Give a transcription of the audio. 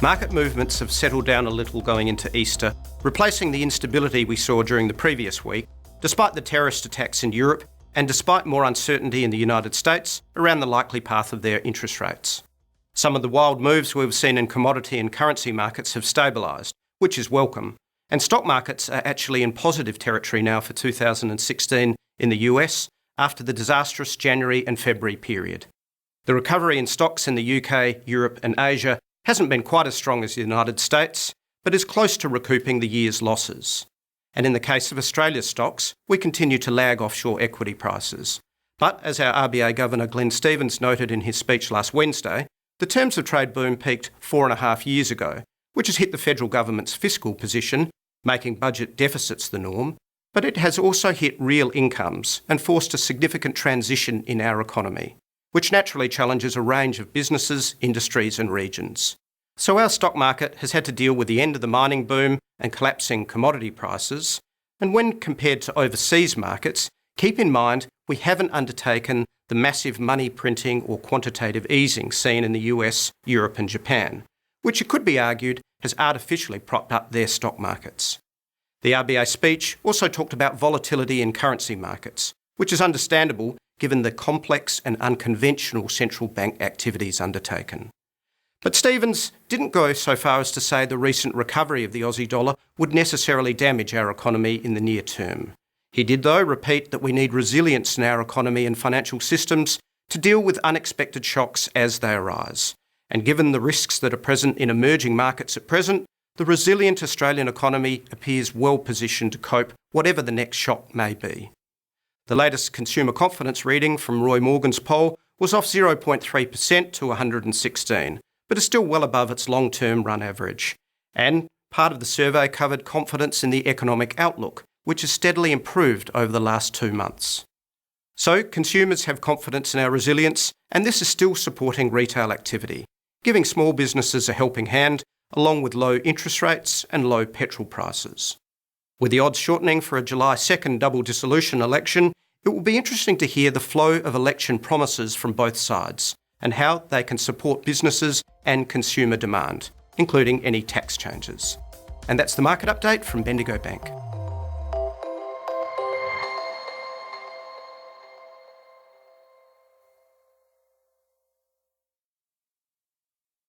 Market movements have settled down a little going into Easter, replacing the instability we saw during the previous week, despite the terrorist attacks in Europe and despite more uncertainty in the United States around the likely path of their interest rates. Some of the wild moves we've seen in commodity and currency markets have stabilised, which is welcome, and stock markets are actually in positive territory now for 2016 in the US after the disastrous January and February period. The recovery in stocks in the UK, Europe and Asia hasn't been quite as strong as the United States, but is close to recouping the year's losses. And in the case of Australia's stocks, we continue to lag offshore equity prices. But as our RBA Governor Glenn Stevens noted in his speech last Wednesday, the terms of trade boom peaked 4.5 years ago, which has hit the federal government's fiscal position, making budget deficits the norm, but it has also hit real incomes and forced a significant transition in our economy, which naturally challenges a range of businesses, industries and regions. So our stock market has had to deal with the end of the mining boom and collapsing commodity prices, and when compared to overseas markets, keep in mind we haven't undertaken the massive money printing or quantitative easing seen in the US, Europe and Japan, which it could be argued has artificially propped up their stock markets. The RBA speech also talked about volatility in currency markets, which is understandable given the complex and unconventional central bank activities undertaken. But Stevens didn't go so far as to say the recent recovery of the Aussie dollar would necessarily damage our economy in the near term. He did, though, repeat that we need resilience in our economy and financial systems to deal with unexpected shocks as they arise. And given the risks that are present in emerging markets at present, the resilient Australian economy appears well positioned to cope whatever the next shock may be. The latest consumer confidence reading from Roy Morgan's poll was off 0.3% to 116, but is still well above its long-term run average. And part of the survey covered confidence in the economic outlook, which has steadily improved over the last 2 months. So consumers have confidence in our resilience, and this is still supporting retail activity, giving small businesses a helping hand, along with low interest rates and low petrol prices. With the odds shortening for a July 2nd double dissolution election, it will be interesting to hear the flow of election promises from both sides and how they can support businesses and consumer demand, including any tax changes. And that's the market update from Bendigo Bank.